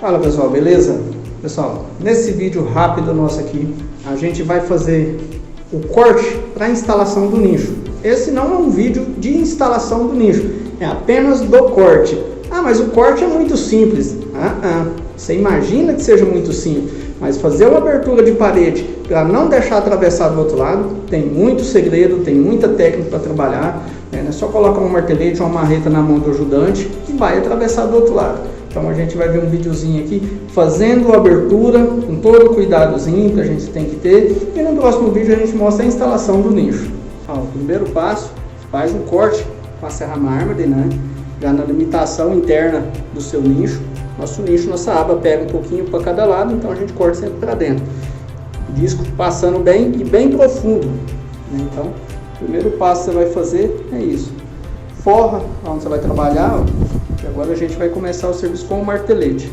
Fala pessoal, beleza? Pessoal, nesse vídeo rápido nosso aqui, a gente vai fazer o corte para a instalação do nicho. Esse não é um vídeo de instalação do nicho, é apenas do corte. Ah, mas o corte é muito simples. Você imagina que seja muito simples, mas fazer uma abertura de parede para não deixar atravessar do outro lado, tem muito segredo, tem muita técnica para trabalhar. Não é só colocar um martelete, uma marreta na mão do ajudante e vai atravessar do outro lado. Então a gente vai ver um videozinho aqui fazendo a abertura com todo o cuidadozinho que a gente tem que ter, e no próximo vídeo a gente mostra a instalação do nicho. O primeiro passo, faz um corte com a serra mármore, né? Já na limitação interna do seu nicho. Nosso nicho, nossa aba pega um pouquinho para cada lado, então a gente corta sempre para dentro. Disco passando bem e bem profundo, né? Então o primeiro passo que você vai fazer é isso. Forra onde você vai trabalhar, e agora a gente vai começar o serviço com o martelete.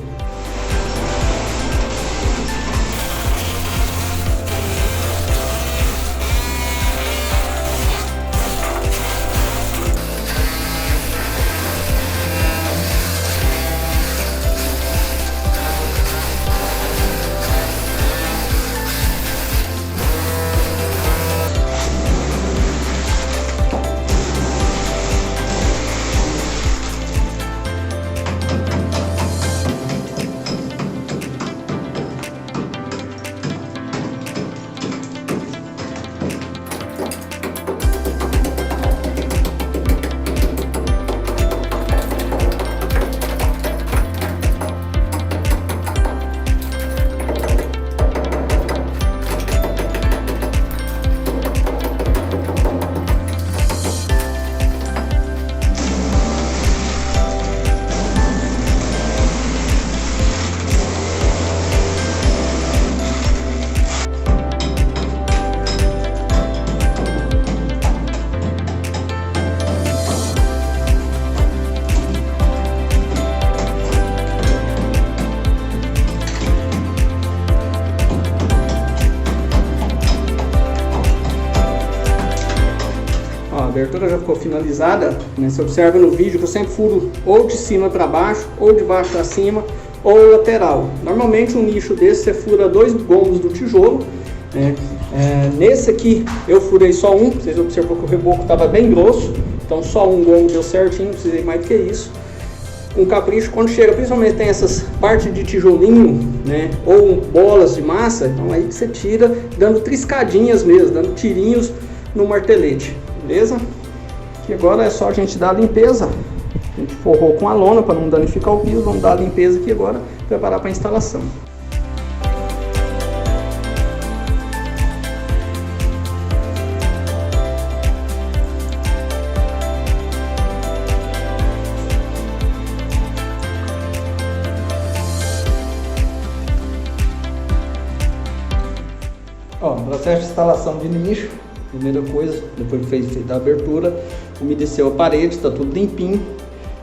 A abertura já ficou finalizada, né? Você observa no vídeo que eu sempre furo ou de cima para baixo, ou de baixo para cima, ou lateral. Normalmente um nicho desse você fura 2 gomos do tijolo, né? Nesse aqui eu furei só um, vocês observam que o reboco estava bem grosso, então só um gomo deu certinho, não precisei mais do que isso. Um capricho, quando chega, principalmente tem essas partes de tijolinho, né? Ou bolas de massa, então aí que você tira dando triscadinhas mesmo, dando tirinhos no martelete. Beleza? E agora é só a gente dar a limpeza. A gente forrou com a lona para não danificar o piso. Vamos dar a limpeza aqui agora, preparar para a instalação. Processo de instalação de nicho. Primeira coisa, depois que fez a abertura, umedeceu a parede, está tudo limpinho.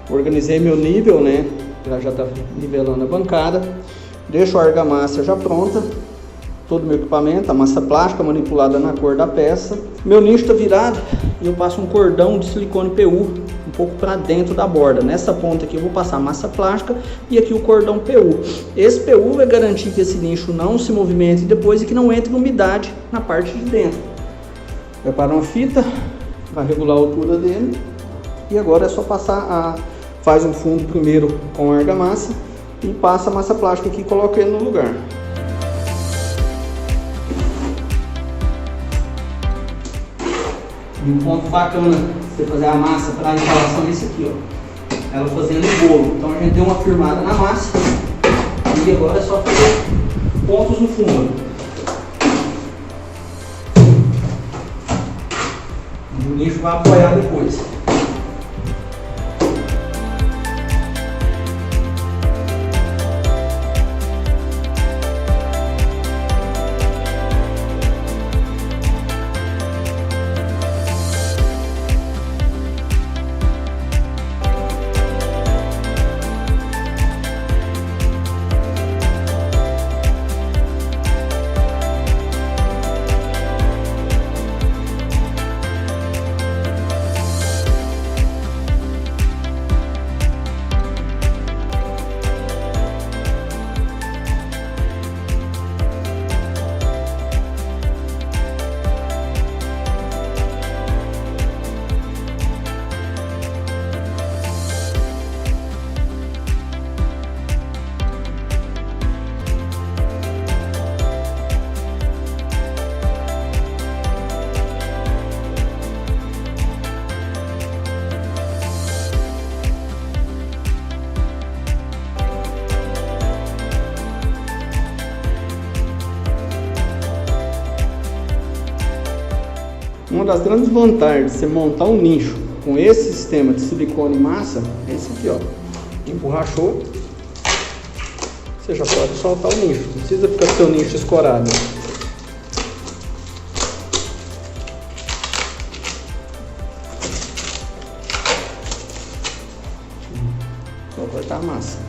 Organizei meu nível, né? Já está nivelando a bancada. Deixo a argamassa já pronta. Todo o meu equipamento, a massa plástica manipulada na cor da peça. Meu nicho está virado e eu passo um cordão de silicone PU um pouco para dentro da borda. Nessa ponta aqui eu vou passar a massa plástica e aqui o cordão PU. Esse PU vai garantir que esse nicho não se movimente depois e que não entre umidade na parte de dentro. Prepara uma fita, vai regular a altura dele e agora é só passar faz um fundo primeiro com a argamassa e passa a massa plástica aqui e coloca ele no lugar. E um ponto bacana você fazer a massa para a instalação é esse aqui, ó. Ela fazendo o bolo. Então a gente deu uma firmada na massa e agora é só fazer pontos no fundo. O nicho vai apoiar depois. Uma das grandes vantagens de você montar um nicho com esse sistema de silicone e massa é esse aqui, ó. Emborrachou, você já pode soltar o nicho, não precisa ficar com seu nicho escorado. Vou cortar a massa.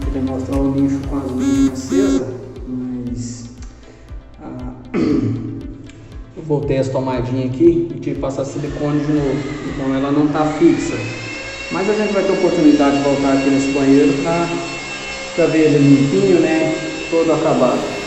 Queria mostrar o nicho com as luzes acesas, mas eu voltei as tomadinhas aqui e tive que passar silicone de novo, então ela não está fixa. Mas a gente vai ter oportunidade de voltar aqui nesse banheiro para ver ele limpinho, né, todo acabado.